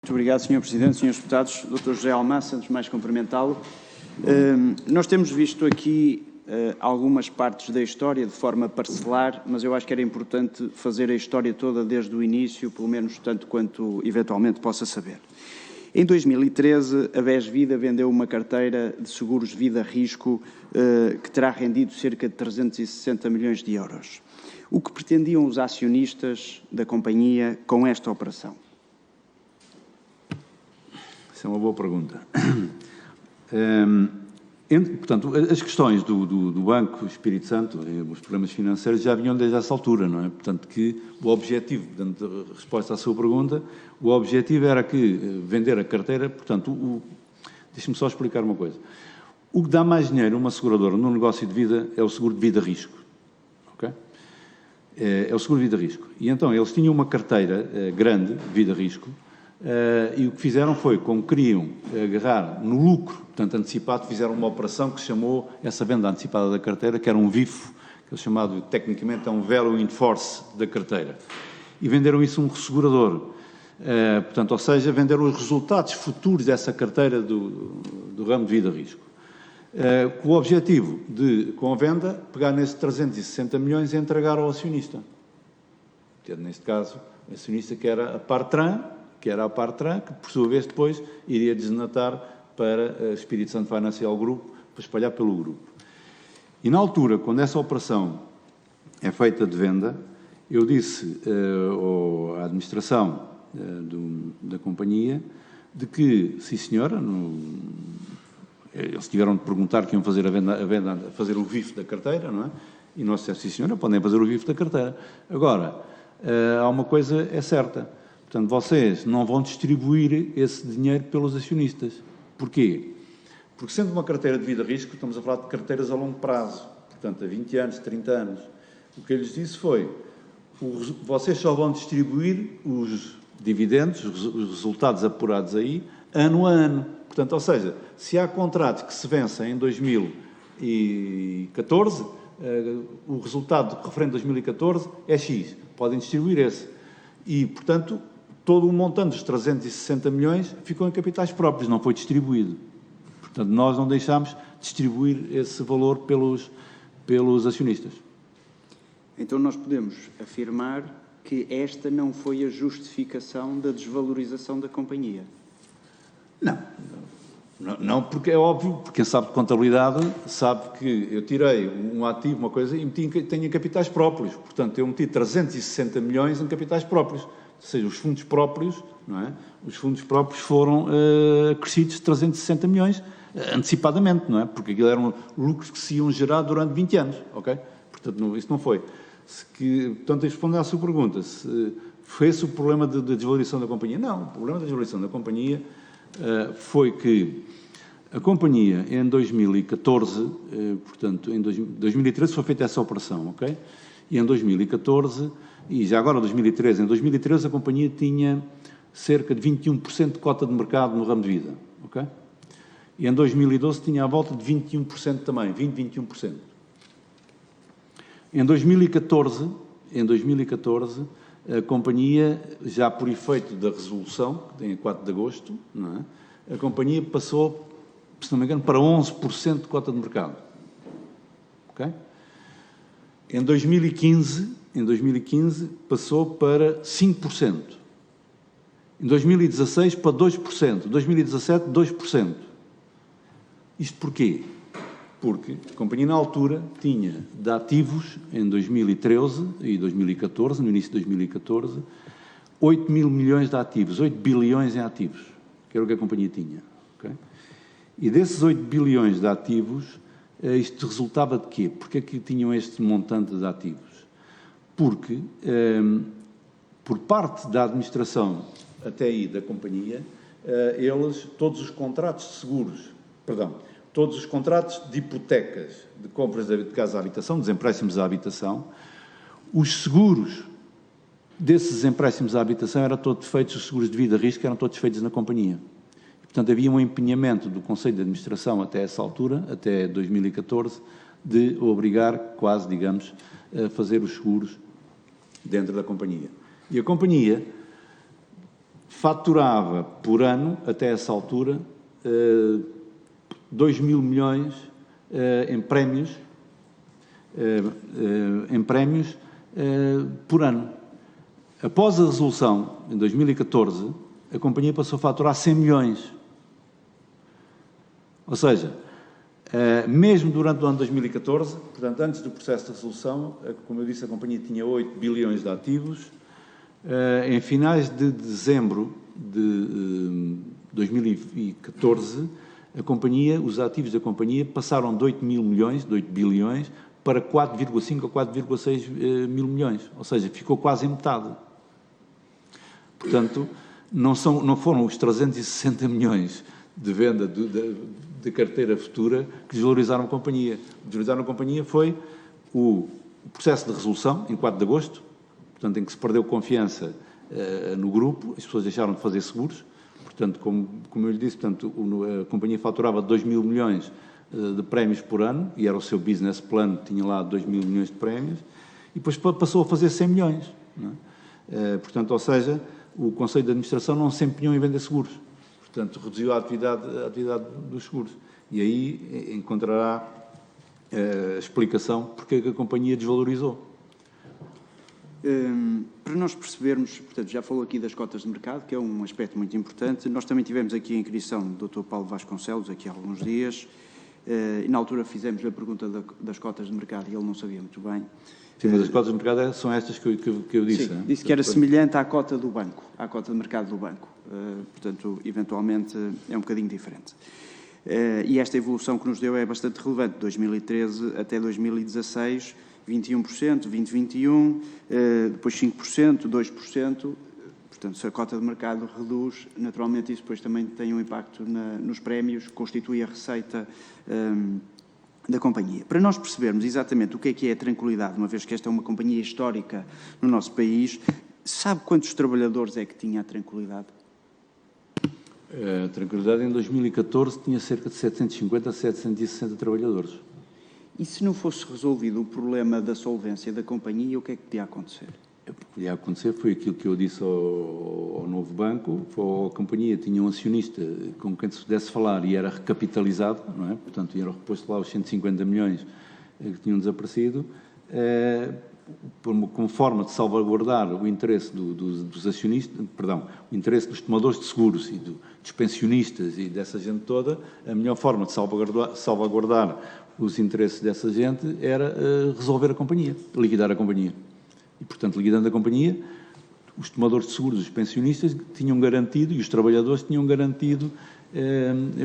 Muito obrigado, Sr. Presidente, Srs. Deputados. Dr. José Almassa, antes de mais cumprimentá-lo. Nós temos visto aqui algumas partes da história de forma parcelar, mas eu acho que era importante fazer a história toda desde o início, pelo menos tanto quanto eventualmente possa saber. Em 2013, a BES Vida vendeu uma carteira de seguros vida-risco que terá rendido cerca de 360 milhões de euros. O que pretendiam os acionistas da companhia com esta operação? Essa é uma boa pergunta. Portanto, as questões do Banco Espírito Santo, os problemas financeiros já vinham desde essa altura, não é? Portanto, que o objetivo, dando resposta à sua pergunta, o objetivo era que vender a carteira, portanto, deixe-me só explicar uma coisa. O que dá mais dinheiro a uma seguradora no negócio de vida é o seguro de vida-risco, ok? É o seguro de vida-risco. E então, eles tinham uma carteira grande, vida-risco, e o que fizeram foi, como queriam agarrar no lucro, portanto, antecipado, fizeram uma operação que se chamou essa venda antecipada da carteira, que era um VIF, que é chamado, tecnicamente, é um Value in Force da carteira. E venderam isso a um ressegurador. Portanto, ou seja, venderam os resultados futuros dessa carteira do ramo de vida-risco. Com o objetivo de, com a venda, pegar nesses 360 milhões e entregar ao acionista. Neste caso, o acionista que era a Partran, que por sua vez depois iria desnatar para o Espírito Santo Financial Group, para espalhar pelo grupo. E na altura, quando essa operação é feita de venda, eu disse à administração da companhia de que, sim senhora, eles tiveram de perguntar que iam fazer a venda, fazer o VIF da carteira, não é? E nós dissemos, sim senhora, podem fazer o VIF da carteira. Agora, há uma coisa é certa. Portanto, vocês não vão distribuir esse dinheiro pelos acionistas. Porquê? Porque sendo uma carteira de vida-risco, estamos a falar de carteiras a longo prazo, portanto, a 20 anos, 30 anos. O que eu lhes disse foi, vocês só vão distribuir os dividendos, os resultados apurados aí, ano a ano. Portanto, ou seja, se há contratos que se vencem em 2014, o resultado referente a 2014 é X. Podem distribuir esse. E, portanto, todo o montante dos 360 milhões ficou em capitais próprios, não foi distribuído. Portanto, nós não deixámos distribuir esse valor pelos acionistas. Então, nós podemos afirmar que esta não foi a justificação da desvalorização da companhia? Não, porque é óbvio, porque quem sabe de contabilidade sabe que eu tirei um ativo, uma coisa, e tenho em capitais próprios. Portanto, eu meti 360 milhões em capitais próprios. Ou seja, os fundos próprios, não é? Os fundos próprios foram acrescidos de 360 milhões antecipadamente, não é? Porque aquilo eram lucros que se iam gerar durante 20 anos, ok? Portanto, isso não foi. Portanto, respondendo à sua pergunta, se foi esse o problema de desvalorização da companhia? Não, o problema da desvalorização da companhia foi que a companhia, em 2014, portanto, em 2013 foi feita essa operação, ok? E em 2014... E já agora, em 2013 a companhia tinha cerca de 21% de cota de mercado no ramo de vida, ok? E em 2012 tinha à volta de 21% também, 21%. Em 2014, a companhia, já por efeito da resolução, que tem a 4 de agosto, não é? A companhia passou, se não me engano, para 11% de cota de mercado, ok? Em 2015 passou para 5%. Em 2016 para 2%. Em 2017, 2%. Isto porquê? Porque a companhia, na altura, tinha de ativos, em 2013 e 2014, no início de 2014, 8 mil milhões de ativos, 8 bilhões em ativos, que era o que a companhia tinha. Okay? E desses 8 bilhões de ativos, isto resultava de quê? Porque é que tinham este montante de ativos? Porque, por parte da administração até aí da companhia, todos os contratos de seguros, todos os contratos de hipotecas, de compras de casa à habitação, dos empréstimos à habitação, os seguros desses empréstimos à habitação eram todos feitos, os seguros de vida-risco eram todos feitos na companhia. E, portanto, havia um empenhamento do Conselho de Administração até essa altura, até 2014, de obrigar quase, digamos, a fazer os seguros dentro da companhia. E a companhia faturava por ano, até essa altura, 2 mil milhões em prémios por ano. Após a resolução, em 2014, a companhia passou a faturar 100 milhões. Ou seja, mesmo durante o ano de 2014, portanto, antes do processo de resolução, como eu disse, a companhia tinha 8 bilhões de ativos. Em finais de dezembro de 2014, a companhia, os ativos da companhia passaram de 8 mil milhões, de 8 bilhões, para 4,5 a 4,6 mil milhões. Ou seja, ficou quase em metade. Portanto, não foram os 360 milhões de venda de carteira futura que desvalorizaram a companhia. O que desvalorizaram a companhia foi o processo de resolução, em 4 de agosto, portanto, em que se perdeu confiança no grupo, as pessoas deixaram de fazer seguros. Portanto, como eu lhe disse, portanto, a companhia faturava 2 mil milhões de prémios por ano, e era o seu business plan, tinha lá 2 mil milhões de prémios, e depois passou a fazer 100 milhões. Não é? Portanto, ou seja, o Conselho de Administração não se empenhou em vender seguros. Portanto, reduziu a atividade dos seguros. E aí encontrará a explicação porque é que a companhia desvalorizou. Para nós percebermos, portanto, já falou aqui das cotas de mercado, que é um aspecto muito importante. Nós também tivemos aqui a inscrição do Dr. Paulo Vasconcelos, aqui há alguns dias, e na altura fizemos a pergunta das cotas de mercado e ele não sabia muito bem. Sim, mas as cotas de mercado são estas que eu disse. Sim, disse que era semelhante à cota do banco, à cota de mercado do banco. Portanto, eventualmente é um bocadinho diferente. E esta evolução que nos deu é bastante relevante, 2013 até 2016, 21%, 2021, depois 5%, 2%. Portanto, se a cota de mercado reduz, naturalmente isso depois também tem um impacto nos prémios, constitui a receita da companhia. Para nós percebermos exatamente o que é a tranquilidade, uma vez que esta é uma companhia histórica no nosso país, sabe quantos trabalhadores é que tinha a tranquilidade? A tranquilidade em 2014 tinha cerca de 750 a 760 trabalhadores. E se não fosse resolvido o problema da solvência da companhia, o que é que podia acontecer? O que podia acontecer foi aquilo que eu disse ao novo banco, a companhia tinha um acionista com quem se pudesse falar e era recapitalizado, não é? Portanto, era reposto lá os 150 milhões que tinham desaparecido, como forma de salvaguardar o interesse dos acionistas, perdão, o interesse dos tomadores de seguros e dos pensionistas e dessa gente toda, a melhor forma de salvaguardar os interesses dessa gente era resolver a companhia, liquidar a companhia. E, portanto, liquidando a companhia, os tomadores de seguros, os pensionistas, tinham garantido, e os trabalhadores tinham garantido,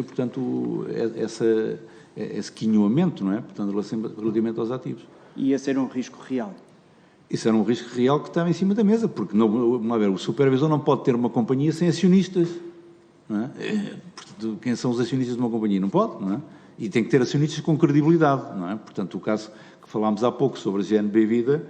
portanto, esse quinhoamento, não é? Portanto, relativamente aos ativos. E esse era um risco real? Isso era um risco real que estava em cima da mesa, porque o supervisor não pode ter uma companhia sem acionistas. Não é? Portanto, quem são os acionistas de uma companhia? Não pode, não é? E tem que ter acionistas com credibilidade, não é? Portanto, o caso que falámos há pouco sobre a GNB Vida,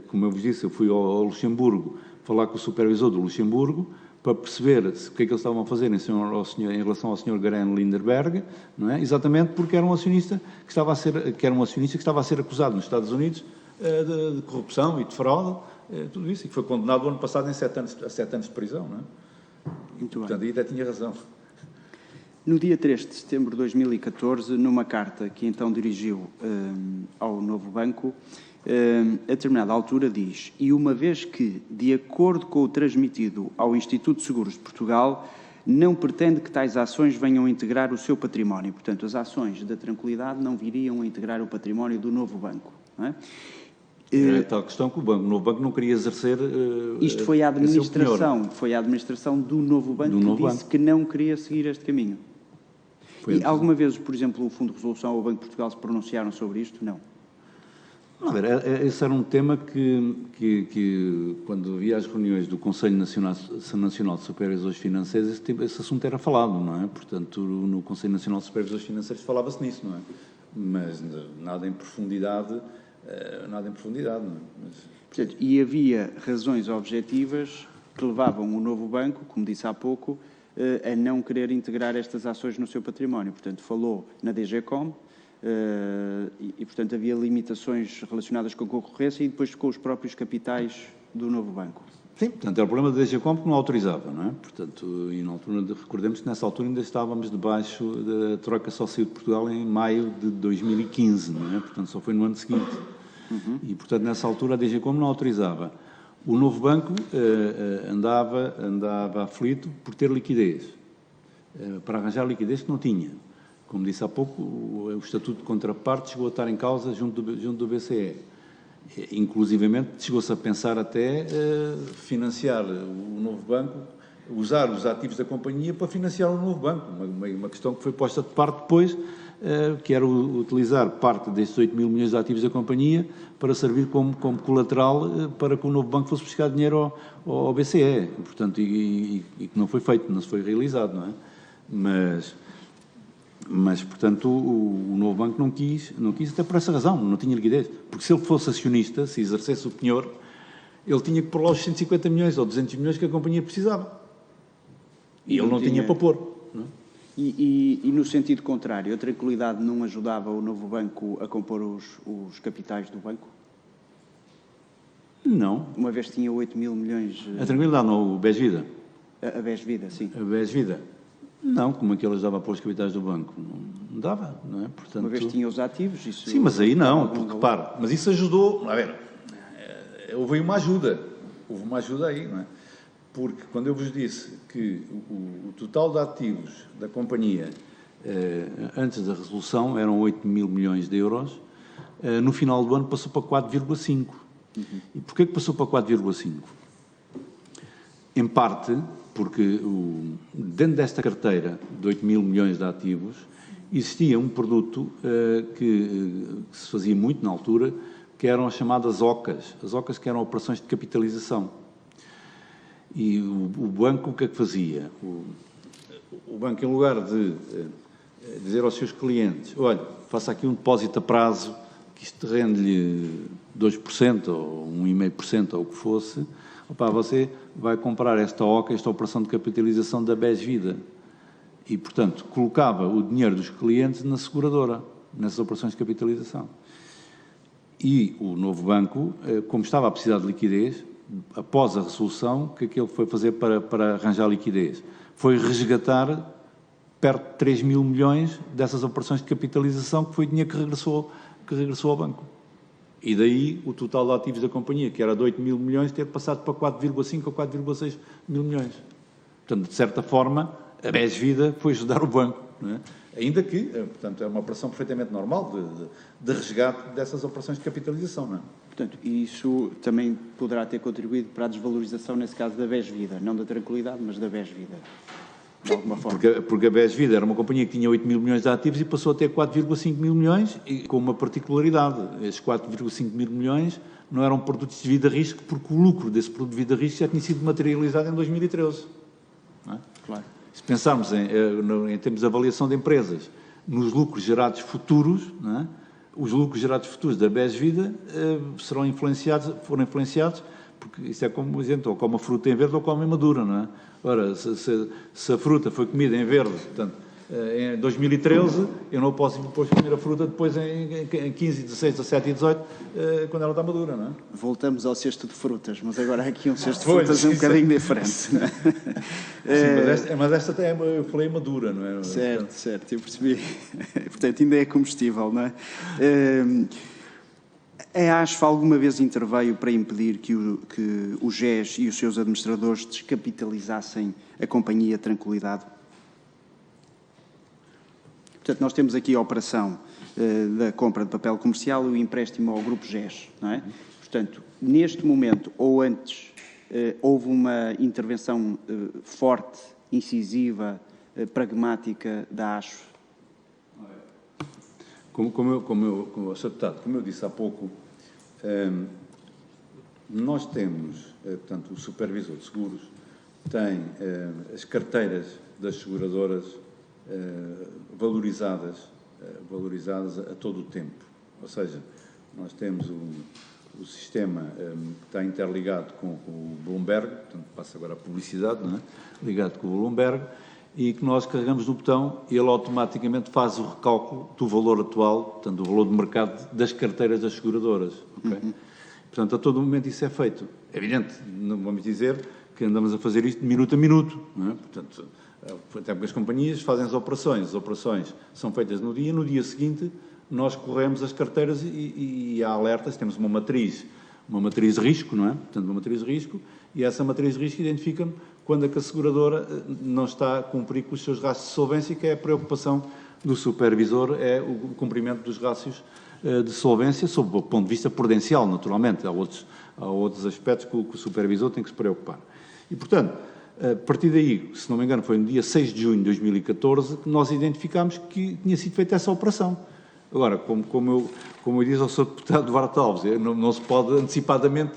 como eu vos disse, eu fui ao Luxemburgo falar com o supervisor do Luxemburgo para perceber o que é que eles estavam a fazer em relação ao Sr. Garen Lindenberg, não é? Exatamente porque era um acionista que estava a ser acusado nos Estados Unidos de corrupção e de fraude, tudo isso, e que foi condenado o ano passado a 7 anos de prisão, não é? Muito bem. Portanto, aí até tinha razão. No dia 3 de setembro de 2014, numa carta que então dirigiu ao novo banco, a determinada altura diz: e uma vez que, de acordo com o transmitido ao Instituto de Seguros de Portugal, não pretende que tais ações venham a integrar o seu património. Portanto, as ações da tranquilidade não viriam a integrar o património do novo banco. Não é? É tal questão que o novo banco não queria exercer. Isto foi a administração do novo banco que disse que não queria seguir este caminho. E alguma vez, por exemplo, o Fundo de Resolução ou o Banco de Portugal se pronunciaram sobre isto? Não. Esse era um tema que quando havia as reuniões do Conselho Nacional de Supervisores Financeiros, esse assunto era falado, não é? Portanto, no Conselho Nacional de Supervisores Financeiros falava-se nisso, não é? Mas nada em profundidade, não é? Portanto, e havia razões objetivas que levavam o novo banco, como disse há pouco, a não querer integrar estas ações no seu património. Portanto, falou na DGCOM e, portanto, havia limitações relacionadas com a concorrência e depois com os próprios capitais do novo banco. Sim, portanto, era o problema da DG Comp que não autorizava, não é? Portanto, e na altura, recordemos que nessa altura ainda estávamos debaixo da Troika só saiu de Portugal em maio de 2015, não é? Portanto, só foi no ano seguinte. E, portanto, nessa altura a DG Comp não autorizava. O novo banco andava aflito por ter liquidez, para arranjar liquidez que não tinha. Como disse há pouco, o Estatuto de Contraparte chegou a estar em causa junto do BCE. Inclusivamente, chegou-se a pensar até financiar o novo banco, usar os ativos da companhia para financiar o novo banco. Uma questão que foi posta de parte depois, que era utilizar parte destes 8 mil milhões de ativos da companhia para servir como colateral para que o novo banco fosse buscar dinheiro ao BCE. Portanto, e que não foi feito, não se foi realizado, não é? Mas, portanto, o novo banco não quis até por essa razão, não tinha liquidez. Porque se ele fosse acionista, se exercesse o penhor, ele tinha que pôr lá os 150 milhões ou 200 milhões que a companhia precisava. E ele não tinha para pôr. Não é? E no sentido contrário, a tranquilidade não ajudava o novo banco a compor os capitais do banco? Não. Uma vez tinha 8 mil milhões... A tranquilidade não, o BES Vida. A BES Vida, sim. A BES Vida. Não, como é que eles davam para os capitais do banco? Não dava, não é? Portanto, uma vez tinha os ativos, isso... Sim, mas aí não, porque repare, mas isso ajudou, a ver, houve uma ajuda aí, não é? Porque quando eu vos disse que o total de ativos da companhia, antes da resolução, eram 8 mil milhões de euros, no final do ano passou para 4,5. E porquê que passou para 4,5? Em parte... porque dentro desta carteira de 8 mil milhões de ativos existia um produto que se fazia muito na altura, que eram as chamadas OCAs. As OCAs que eram operações de capitalização. E o banco o que é que fazia? O banco, em lugar de dizer aos seus clientes, olha, faça aqui um depósito a prazo, que isto rende-lhe 2% ou 1,5% ou o que fosse, opá, você vai comprar esta OCA, esta operação de capitalização da BES Vida. E, portanto, colocava o dinheiro dos clientes na seguradora, nessas operações de capitalização. E o novo banco, como estava a precisar de liquidez, após a resolução, o que é que ele foi fazer para arranjar liquidez? Foi resgatar perto de 3 mil milhões dessas operações de capitalização, que foi dinheiro que regressou ao banco. E daí o total de ativos da companhia, que era de 8 mil milhões, ter passado para 4,5 ou 4,6 mil milhões. Portanto, de certa forma, a BES Vida foi ajudar o banco. Não é? Ainda que, portanto, é uma operação perfeitamente normal de resgate dessas operações de capitalização. Não é? Portanto, isso também poderá ter contribuído para a desvalorização, nesse caso, da BES Vida. Não da tranquilidade, mas da BES Vida. De alguma forma. Porque a BES Vida era uma companhia que tinha 8 mil milhões de ativos e passou a ter 4,5 mil milhões, e com uma particularidade. Esses 4,5 mil milhões não eram produtos de vida-risco, porque o lucro desse produto de vida-risco já tinha sido materializado em 2013. Não é? Claro. Se pensarmos em termos de avaliação de empresas, nos lucros gerados futuros, não é? Os lucros gerados futuros da BES Vida foram influenciados, porque isso é como, exemplo, ou come a fruta em verde ou come em madura, não é? Ora, se a fruta foi comida em verde, portanto, em 2013, eu não posso depois comer a fruta depois em 15, 16, 17 e 18, quando ela está madura, não é? Voltamos ao cesto de frutas, mas agora há aqui um cesto de frutas um bocadinho diferente. Não é? Sim, mas esta até eu falei madura, não é? Certo, eu percebi. Portanto, ainda é comestível, não é? A ASF alguma vez interveio para impedir que o GES e os seus administradores descapitalizassem a companhia Tranquilidade? Portanto, nós temos aqui a operação da compra de papel comercial e o empréstimo ao Grupo GES, não é? Portanto, neste momento, ou antes, houve uma intervenção forte, incisiva, pragmática da ASF? Como eu disse há pouco, nós temos, portanto, o supervisor de seguros tem as carteiras das seguradoras valorizadas a todo o tempo. Ou seja, nós temos o sistema que está interligado com o Bloomberg, portanto, passa agora a publicidade, não é? Ligado com o Bloomberg, e que nós carregamos no botão e ele automaticamente faz o recálculo do valor atual, portanto, do valor de mercado das carteiras das seguradoras. Okay? Portanto, a todo momento isso é feito. É evidente, não vamos dizer que andamos a fazer isto de minuto a minuto, não é? Portanto, até porque as companhias fazem as operações são feitas no dia seguinte nós corremos as carteiras e há alertas, temos uma matriz de risco, não é? Portanto, uma matriz de risco, e essa matriz de risco identifica quando é que a seguradora não está a cumprir com os seus rastros de solvência, que é a preocupação do supervisor, é o cumprimento dos rácios de solvência, sob o ponto de vista prudencial, naturalmente. Há outros aspectos que o supervisor tem que se preocupar. E, portanto, a partir daí, se não me engano, foi no dia 6 de junho de 2014 que nós identificámos que tinha sido feita essa operação. Agora, como eu disse ao Sr. Deputado Duarte Alves, não se pode antecipadamente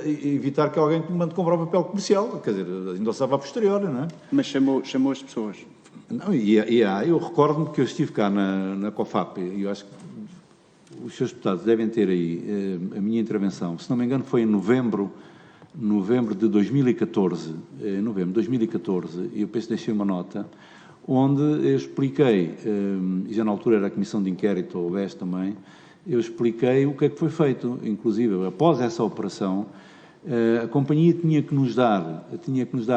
evitar que alguém mande comprar um papel comercial, quer dizer, ainda estava a posterior, não é? Mas chamou as pessoas. Não, eu recordo-me que eu estive cá na COFAP, e eu acho que os seus deputados devem ter aí a minha intervenção, se não me engano foi em novembro de 2014, e eu penso que deixei uma nota, onde eu expliquei, e já na altura era a Comissão de Inquérito, ou o BES também, eu expliquei o que é que foi feito, inclusive após essa operação, a companhia tinha que nos dar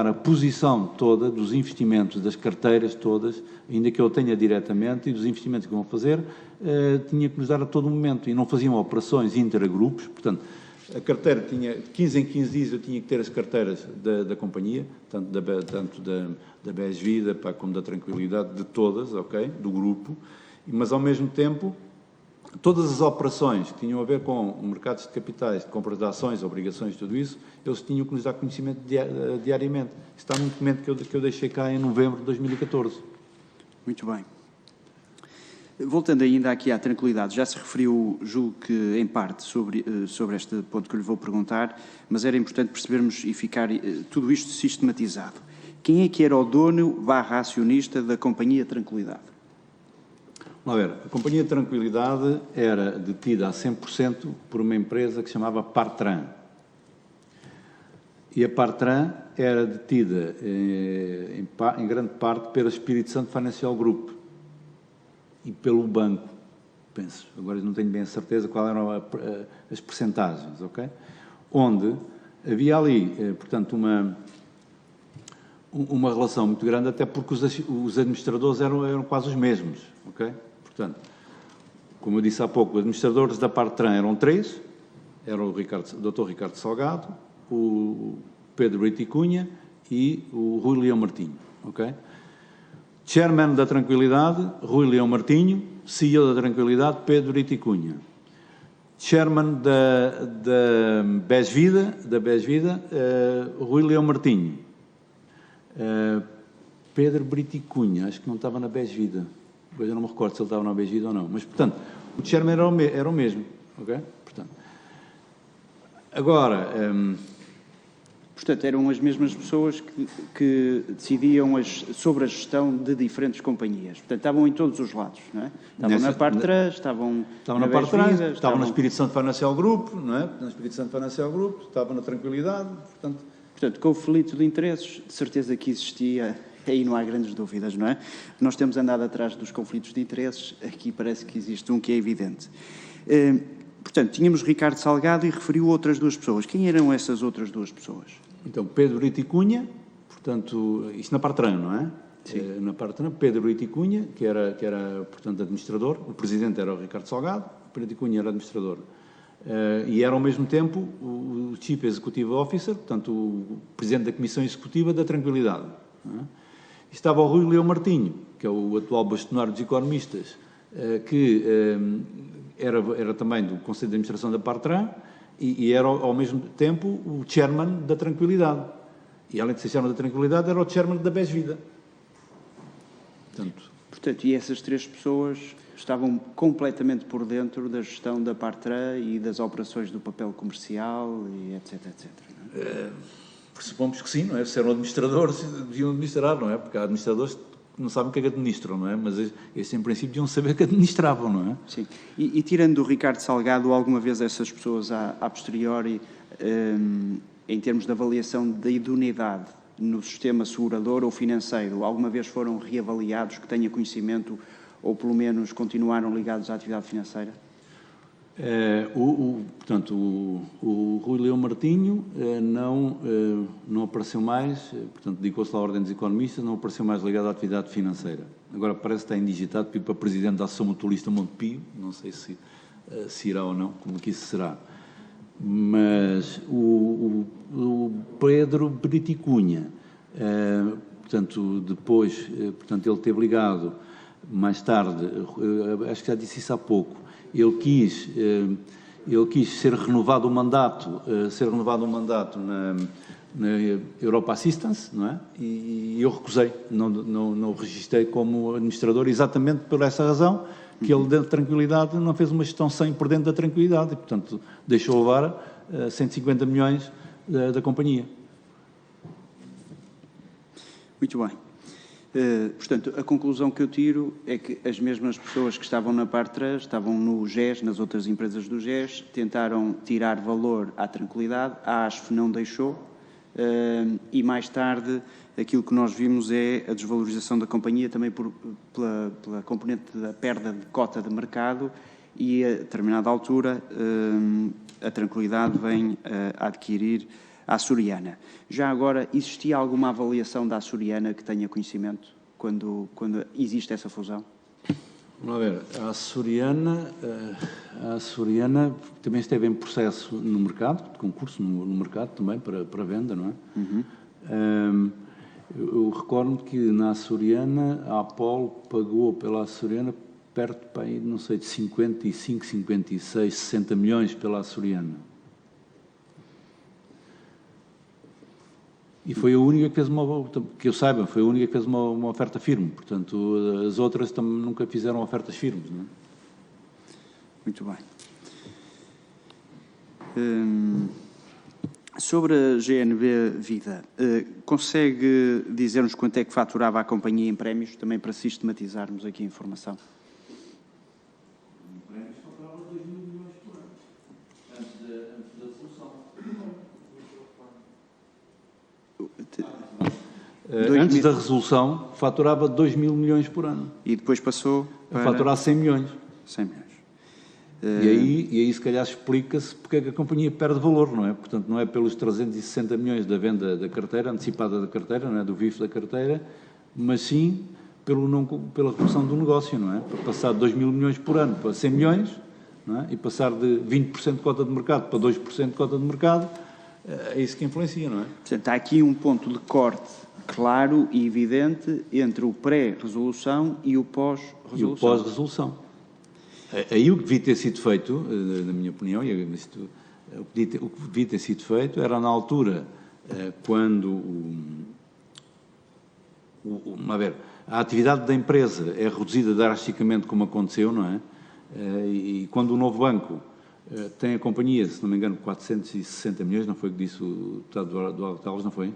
a posição toda dos investimentos, das carteiras todas, ainda que eu tenha diretamente, e dos investimentos que vão fazer, tinha que nos dar a todo momento, e não faziam operações intergrupos, portanto, a carteira tinha, 15 em 15 dias eu tinha que ter as carteiras da companhia, tanto da BES Vida como da Tranquilidade, de todas, ok, do grupo, mas ao mesmo tempo, todas as operações que tinham a ver com mercados de capitais, de compras de ações, obrigações, tudo isso, eles tinham que nos dar conhecimento diariamente. Isso está num documento que eu deixei cá em novembro de 2014. Muito bem. Voltando ainda aqui à tranquilidade, já se referiu, julgo que em parte, sobre este ponto que eu lhe vou perguntar, mas era importante percebermos e ficar tudo isto sistematizado. Quem é que era o dono / acionista da Companhia Tranquilidade? Vamos ver, a Companhia Tranquilidade era detida a 100% por uma empresa que se chamava Partran. E a Partran era detida em grande parte pela Espírito Santo Financial Group e pelo banco, penso. Agora não tenho bem a certeza qual eram as percentagens, ok? Onde havia ali, portanto, uma relação muito grande, até porque os administradores eram quase os mesmos, ok? Portanto, como eu disse há pouco, os administradores da Partran eram 3, eram o Dr. Ricardo Salgado, o Pedro Brito e Cunha e o Rui Leão Martinho, ok? Chairman da Tranquilidade, Rui Leão Martinho, CEO da Tranquilidade, Pedro Brito e Cunha. Chairman da BES Vida, Rui Leão Martinho. Pedro Brito e Cunha, acho que não estava na BES Vida. Depois eu não me recordo se ele estava na BES Vida ou não. Mas, portanto, o chairman era o mesmo, ok? Portanto, agora... Portanto, eram as mesmas pessoas que decidiam sobre a gestão de diferentes companhias. Portanto, estavam em todos os lados, não é? Estavam na Partran, estavam na Partran, estavam na Espírito Santo Financial Group, não é? Na Espírito Santo Financial Group, estavam na Tranquilidade, Portanto, conflito de interesses, de certeza que existia, aí não há grandes dúvidas, não é? Nós temos andado atrás dos conflitos de interesses, aqui parece que existe um que é evidente. Portanto, tínhamos Ricardo Salgado e referiu outras duas pessoas. Quem eram essas outras duas pessoas? Então, Pedro Brito e Cunha, portanto, isto na Partran, não é? Sim. Na Partran, Pedro Brito e Cunha, que era, portanto, administrador, o presidente era o Ricardo Salgado, Brito e Cunha era administrador. E era, ao mesmo tempo, o Chief Executive Officer, portanto, o presidente da Comissão Executiva da Tranquilidade. Não é? E estava o Rui Leão Martinho, que é o atual bastonário dos economistas, que era também do Conselho de Administração da Partran, e era, ao mesmo tempo, o chairman da Tranquilidade. E, além de ser chairman da Tranquilidade, era o chairman da BES Vida. Portanto, e essas três pessoas estavam completamente por dentro da gestão da Partran e das operações do papel comercial, e etc, etc. Não é? Pressupomos que sim, não é? Se eram administradores, deviam administrar, não é? Porque há administradores que não sabem o que é que administram, não é? Mas esses, em princípio, deviam saber que administravam, não é? Sim. E tirando do Ricardo Salgado, alguma vez essas pessoas, a posteriori, em termos de avaliação da idoneidade no sistema segurador ou financeiro, alguma vez foram reavaliados, que tenha conhecimento, ou pelo menos continuaram ligados à atividade financeira? Portanto, o Rui Leão Martinho não apareceu mais, portanto, dedicou-se à Ordem dos Economistas, não apareceu mais ligado à atividade financeira. Agora parece que está indigitado para Presidente da Associação Mutualista Montepio, não sei se irá ou não, como que isso será. Mas o Pedro Brito Cunha, portanto, depois, portanto, ele teve ligado mais tarde, acho que já disse isso há pouco, ele quis ser renovado o mandato, na Europa Assistance, não é? E eu recusei, não o registrei como administrador, exatamente por essa razão, que ele, dentro da tranquilidade, não fez uma gestão por dentro da tranquilidade e, portanto, deixou levar 150 milhões da companhia. Muito bem. Portanto, a conclusão que eu tiro é que as mesmas pessoas que estavam na Partra, estavam no GES, nas outras empresas do GES, tentaram tirar valor à tranquilidade, a ASF não deixou, e mais tarde aquilo que nós vimos é a desvalorização da companhia também pela componente da perda de cota de mercado e a determinada altura a tranquilidade vem a adquirir a Açoriana. Já agora, existia alguma avaliação da Açoriana que tenha conhecimento quando existe essa fusão? Vamos ver, a Açoriana também esteve em processo no mercado, de concurso no mercado também, para venda, não é? Uhum. Eu recordo que na Açoriana, a Apolo pagou pela Açoriana perto, não sei, de 55, 56, 60 milhões pela Açoriana. E foi a única que fez que eu saiba, foi a única que fez uma oferta firme. Portanto, as outras também nunca fizeram ofertas firmes, não é? Muito bem. Sobre a GNB Vida, consegue dizer-nos quanto é que faturava a companhia em prémios, também para sistematizarmos aqui a informação? Em prémios faturava 2 mil milhões por ano, antes da resolução. Antes da resolução, faturava 2 mil milhões por ano. E depois passou a faturar 100 milhões. 100 milhões. E aí, se calhar, explica-se porque é que a companhia perde valor, não é? Portanto, não é pelos 360 milhões da venda da carteira, antecipada da carteira, não é? Do VIF da carteira, mas sim pela redução do negócio, não é? Para passar de 2 mil milhões por ano para 100 milhões, não é? E passar de 20% de cota de mercado para 2% de cota de mercado, é isso que influencia, não é? Portanto, há aqui um ponto de corte claro e evidente entre o pré-resolução e o pós-resolução. E o pós-resolução. Aí o que devia ter sido feito, na minha opinião, o que devia ter sido feito era, na altura, quando a atividade da empresa é reduzida drasticamente, como aconteceu, não é? E quando o novo banco tem a companhia, se não me engano, 460 milhões, não foi o que disse o deputado do Altalas, não foi?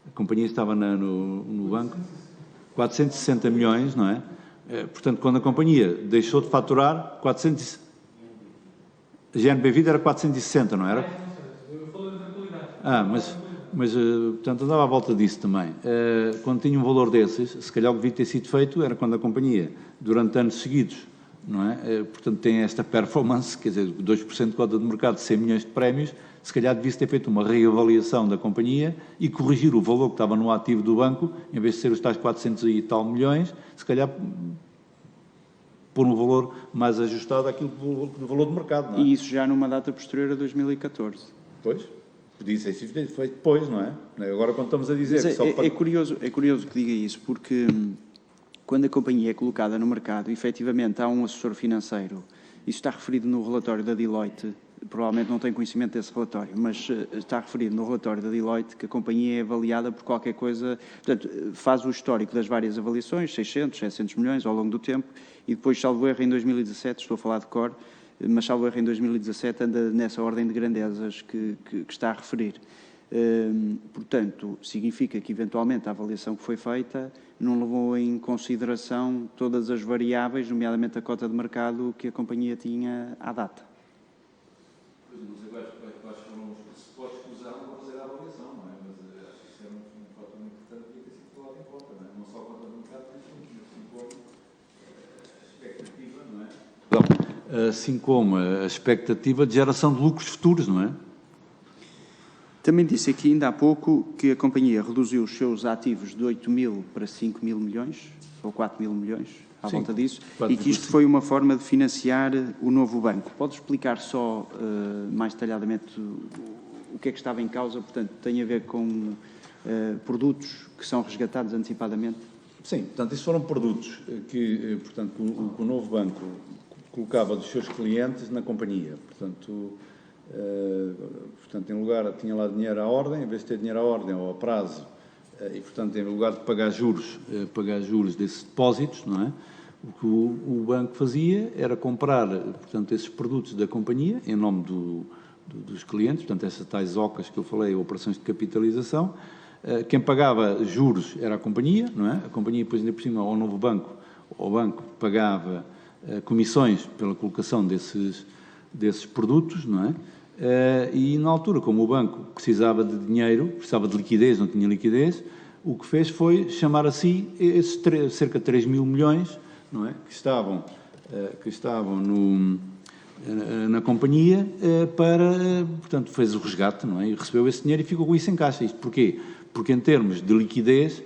A companhia estava no banco, 460 milhões, não é? Portanto, quando a companhia deixou de faturar, a GNB Vida era 460, não era? Portanto, andava à volta disso também. Quando tinha um valor desses, se calhar o que devia ter sido feito era quando a companhia, durante anos seguidos, não é? Portanto, tem esta performance, quer dizer, 2% de cota de mercado, 100 milhões de prémios, se calhar devia-se ter feito uma reavaliação da companhia e corrigir o valor que estava no ativo do banco, em vez de ser os tais 400 e tal milhões, se calhar pôr um valor mais ajustado àquilo do valor do mercado, não é? E isso já numa data posterior a 2014. Pois, podia ser feito depois, não é? Agora, quando estamos a dizer... Mas é curioso que diga isso, porque quando a companhia é colocada no mercado, efetivamente há um assessor financeiro, isso está referido no relatório da Deloitte, provavelmente não tem conhecimento desse relatório, mas está referido no relatório da Deloitte que a companhia é avaliada por qualquer coisa, portanto, faz o histórico das várias avaliações, 600, 700 milhões ao longo do tempo, e depois, salvo erro, em 2017, estou a falar de cor, mas salvo erro em 2017 anda nessa ordem de grandezas que está a referir. Portanto, significa que, eventualmente, a avaliação que foi feita não levou em consideração todas as variáveis, nomeadamente a cota de mercado que a companhia tinha à data. Não sei quais foram os pressupostos que usaram para fazer a avaliação, não é? Mas acho que isso é um fator muito importante que tem que ser falado em conta, não é? Não só a cota de mercado, mas a expectativa, não é? assim como a expectativa de geração de lucros futuros, não é? Também disse aqui ainda há pouco que a companhia reduziu os seus ativos de 8 mil para 5 mil milhões, ou 4 mil milhões, à volta disso, e que isto foi uma forma de financiar o novo banco. Pode explicar só mais detalhadamente o que é que estava em causa? Portanto, tem a ver com produtos que são resgatados antecipadamente? Sim, portanto, isso foram produtos que o novo banco colocava dos seus clientes na companhia. Portanto, em lugar, tinha lá dinheiro à ordem, em vez de ter dinheiro à ordem ou a prazo, e, portanto, em lugar de pagar juros desses depósitos, não é? O que o banco fazia era comprar, portanto, esses produtos da companhia, em nome dos clientes, portanto, essas tais OCAs que eu falei, operações de capitalização. Quem pagava juros era a companhia, não é? A companhia, depois, ainda por cima, ao novo banco, o banco pagava comissões pela colocação desses produtos, não é? E, na altura, como o banco precisava de dinheiro, precisava de liquidez, não tinha liquidez, o que fez foi chamar a si esses cerca de 3 mil milhões, não é? Que estavam na companhia portanto, fez o resgate, não é? E recebeu esse dinheiro e ficou com isso em caixa. Isto porquê? Porque, em termos de liquidez,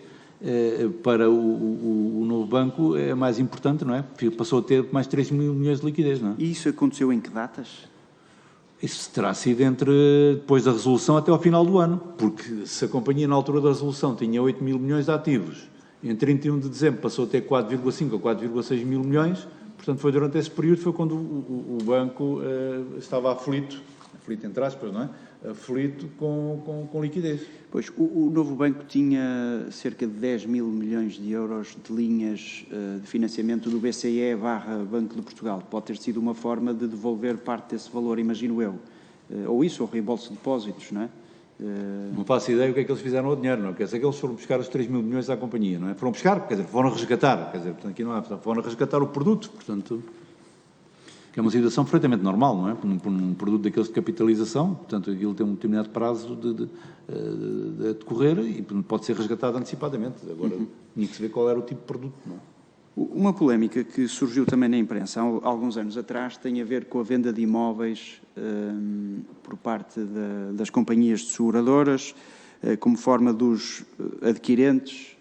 para o novo banco é mais importante, não é? Passou a ter mais 3 mil milhões de liquidez, não é? E isso aconteceu em que datas? Isso terá sido depois da resolução até ao final do ano, porque se a companhia na altura da resolução tinha 8 mil milhões de ativos, em 31 de dezembro passou a ter 4,5 ou 4,6 mil milhões, portanto foi durante esse período, foi quando o banco estava aflito entre aspas, não é? Aflito com liquidez. Pois, o novo banco tinha cerca de 10 mil milhões de euros de linhas de financiamento do BCE/Banco de Portugal. Pode ter sido uma forma de devolver parte desse valor, imagino eu. Ou isso, ou reembolso de depósitos, não é? Não faço ideia o que é que eles fizeram ao dinheiro, não. Quer dizer que eles foram buscar os 3 mil milhões à companhia, não é? Foram buscar, quer dizer, foram resgatar, quer dizer, portanto, aqui não há, foram resgatar o produto, portanto, que é uma situação perfeitamente normal, não é? Por um produto daqueles de capitalização, portanto, aquilo tem um determinado prazo de decorrer e pode ser resgatado antecipadamente. Agora, tinha que se ver qual era o tipo de produto, não é? Uma polémica que surgiu também na imprensa há alguns anos atrás tem a ver com a venda de imóveis por parte das companhias de seguradoras, como forma dos adquirentes,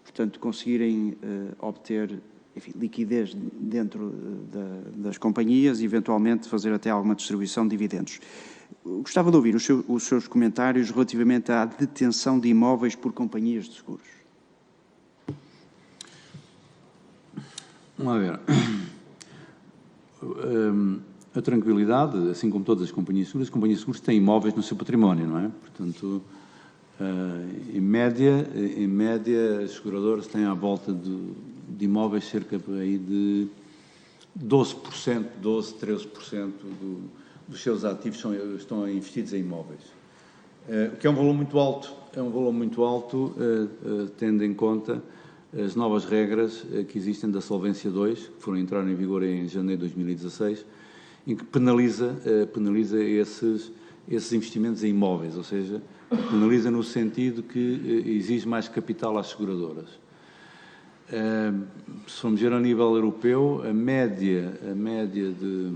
portanto, conseguirem obter, enfim, liquidez dentro das companhias e, eventualmente, fazer até alguma distribuição de dividendos. Gostava de ouvir os seus comentários relativamente à detenção de imóveis por companhias de seguros. Vamos lá ver. A tranquilidade, assim como todas as companhias de seguros têm imóveis no seu património, não é? Portanto, em média, as seguradoras têm à volta de imóveis cerca aí de 12%, 13% dos seus ativos estão investidos em imóveis. O que é um valor muito alto, tendo em conta as novas regras que existem da Solvência 2, que foram entrar em vigor em janeiro de 2016, em que penaliza esses investimentos em imóveis, ou seja, penaliza no sentido que exige mais capital às seguradoras. Se formos ver a nível europeu, a média de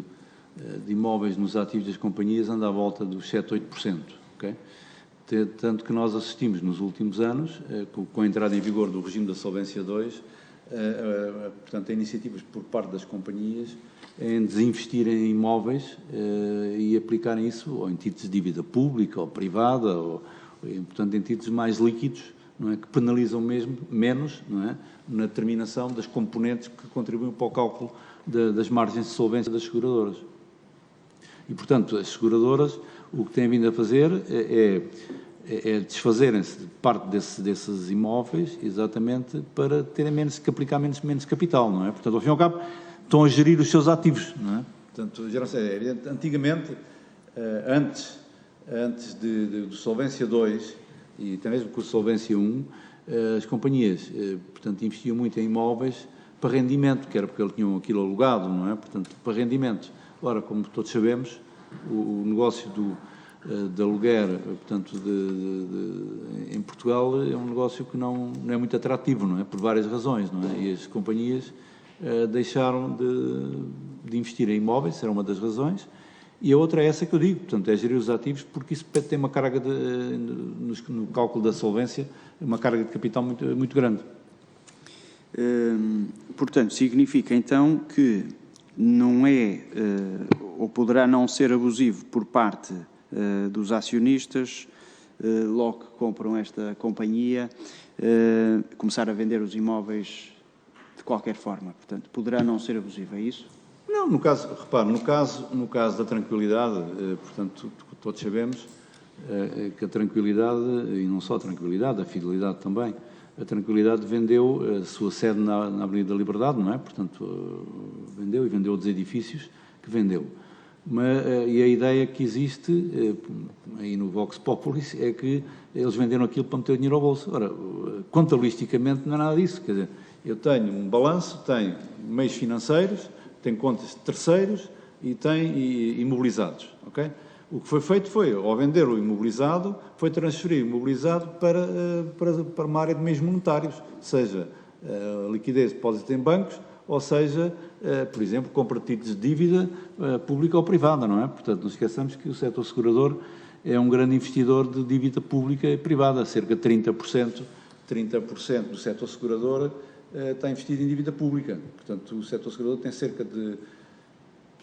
imóveis nos ativos das companhias anda à volta dos 7, 8%, ok? Tanto que nós assistimos nos últimos anos, com a entrada em vigor do regime da Solvência 2, portanto, a iniciativas por parte das companhias em desinvestirem em imóveis e aplicarem isso ou em títulos de dívida pública ou privada, ou, portanto, em títulos mais líquidos, não é, que penalizam menos, não é, na determinação das componentes que contribuem para o cálculo das margens de solvência das seguradoras. E, portanto, as seguradoras o que têm vindo a fazer é desfazerem-se de parte desses imóveis, exatamente para terem que aplicar menos capital, não é? Portanto, ao fim e ao cabo, estão a gerir os seus ativos, não é? Portanto, já não sei, é evidente, antigamente, antes do Solvência 2 e até mesmo com o Solvência 1, as companhias, portanto, investiam muito em imóveis para rendimento, que era porque eles tinham aquilo alugado, não é? Portanto, para rendimento. Ora, como todos sabemos, o negócio de aluguer, portanto, em Portugal é um negócio que não é muito atrativo, não é? Por várias razões, não é? E as companhias deixaram de investir em imóveis, era uma das razões, e a outra é essa que eu digo, portanto, é gerir os ativos, porque isso tem uma carga, no cálculo da solvência, uma carga de capital muito grande. Portanto, significa então que não é, ou poderá não ser abusivo por parte dos acionistas, logo que compram esta companhia, começar a vender os imóveis de qualquer forma. Portanto, poderá não ser abusivo, é isso? Não, no caso, repare, no caso da tranquilidade, portanto, todos sabemos que a tranquilidade, e não só a tranquilidade, a fidelidade também, a tranquilidade vendeu a sua sede na Avenida da Liberdade, não é? Portanto, vendeu outros edifícios que vendeu. E a ideia que existe aí no Vox Populi é que eles venderam aquilo para meter o dinheiro ao bolso. Ora, contabilisticamente não é nada disso, quer dizer, eu tenho um balanço, tenho meios financeiros, tenho contas de terceiros e tenho imobilizados, ok? O que foi feito foi, ao vender o imobilizado, foi transferir o imobilizado para uma área de meios monetários, seja liquidez, depósito em bancos, ou seja, por exemplo, compra de títulos de dívida pública ou privada, não é? Portanto, não esqueçamos que o setor segurador é um grande investidor de dívida pública e privada, cerca de 30% do setor segurador está investido em dívida pública. Portanto, o setor segurador tem cerca de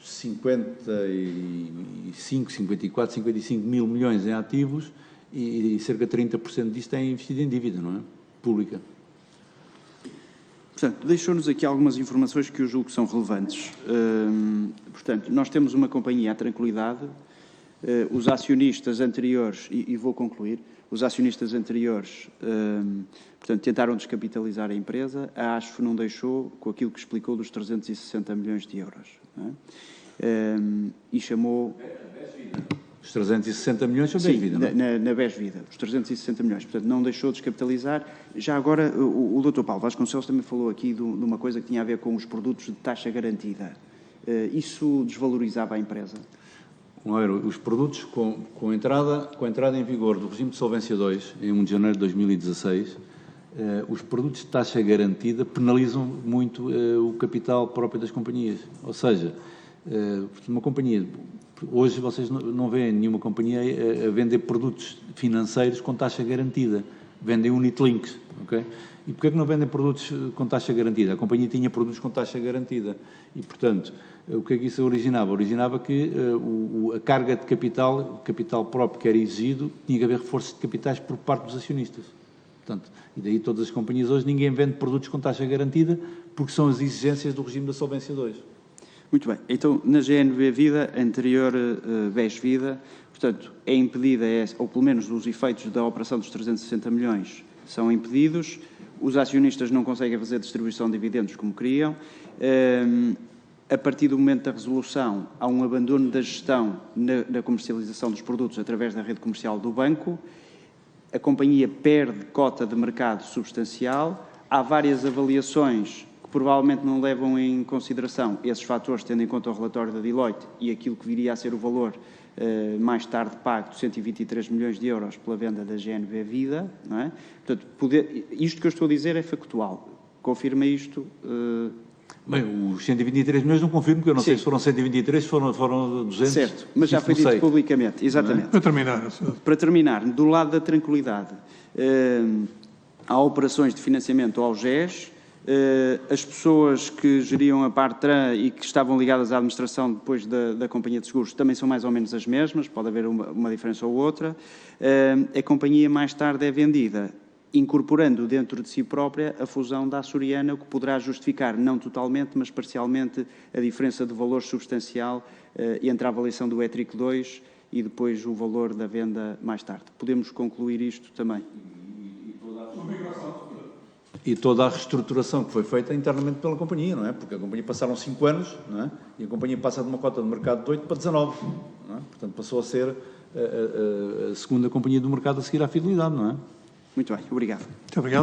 54, 55 mil milhões em ativos e cerca de 30% disto é investido em dívida, não é? Pública. Portanto, deixou-nos aqui algumas informações que eu julgo que são relevantes. Portanto, nós temos uma companhia, a Tranquilidade, os acionistas anteriores, e vou concluir, os acionistas anteriores, portanto, tentaram descapitalizar a empresa, a ASF não deixou, com aquilo que explicou dos 360 milhões de euros. Não é? E chamou... Os 360 milhões são BES Vida, não é? Na BES Vida, os 360 milhões. Portanto, não deixou de descapitalizar. Já agora, o Dr. Paulo Vasconcelos também falou aqui de uma coisa que tinha a ver com os produtos de taxa garantida. Isso desvalorizava a empresa? Os produtos com a entrada em vigor do regime de Solvência 2, em 1 de janeiro de 2016, os produtos de taxa garantida penalizam muito o capital próprio das companhias. Ou seja, uma companhia... Hoje vocês não veem nenhuma companhia a vender produtos financeiros com taxa garantida. Vendem unitlinks, ok? E porquê que não vendem produtos com taxa garantida? A companhia tinha produtos com taxa garantida. E, portanto, o que é que isso originava? Originava que a carga de capital, o capital próprio que era exigido, tinha que haver reforço de capitais por parte dos acionistas. Portanto, e daí todas as companhias hoje, ninguém vende produtos com taxa garantida porque são as exigências do regime da Solvência 2. Muito bem. Então, na GNV Vida, anterior BES Vida, portanto, é impedida, ou pelo menos os efeitos da operação dos 360 milhões são impedidos, os acionistas não conseguem fazer distribuição de dividendos como queriam, a partir do momento da resolução há um abandono da gestão na comercialização dos produtos através da rede comercial do banco, a companhia perde cota de mercado substancial, há várias avaliações provavelmente não levam em consideração esses fatores, tendo em conta o relatório da Deloitte e aquilo que viria a ser o valor mais tarde pago de 123 milhões de euros pela venda da GNV Vida, não é? Portanto, isto que eu estou a dizer é factual. Confirma isto? Bem, os 123 milhões não confirmo, porque eu não sei se foram 123, foram 200. Certo, mas já foi dito publicamente, exatamente. Para terminar, do lado da tranquilidade, há operações de financiamento ao GES, as pessoas que geriam a Partran e que estavam ligadas à administração depois da companhia de seguros também são mais ou menos as mesmas, pode haver uma diferença ou outra. A companhia mais tarde é vendida, incorporando dentro de si própria a fusão da Açoriana, o que poderá justificar, não totalmente, mas parcialmente, a diferença de valor substancial entre a avaliação do ETRIC 2 e depois o valor da venda mais tarde. Podemos concluir isto também. E toda a reestruturação que foi feita internamente pela companhia, não é? Porque a companhia passaram 5 anos, não é? E a companhia passa de uma cota de mercado de 8 para 19, não é? Portanto, passou a ser a segunda companhia do mercado a seguir à fidelidade, não é? Muito bem, obrigado. Muito obrigado.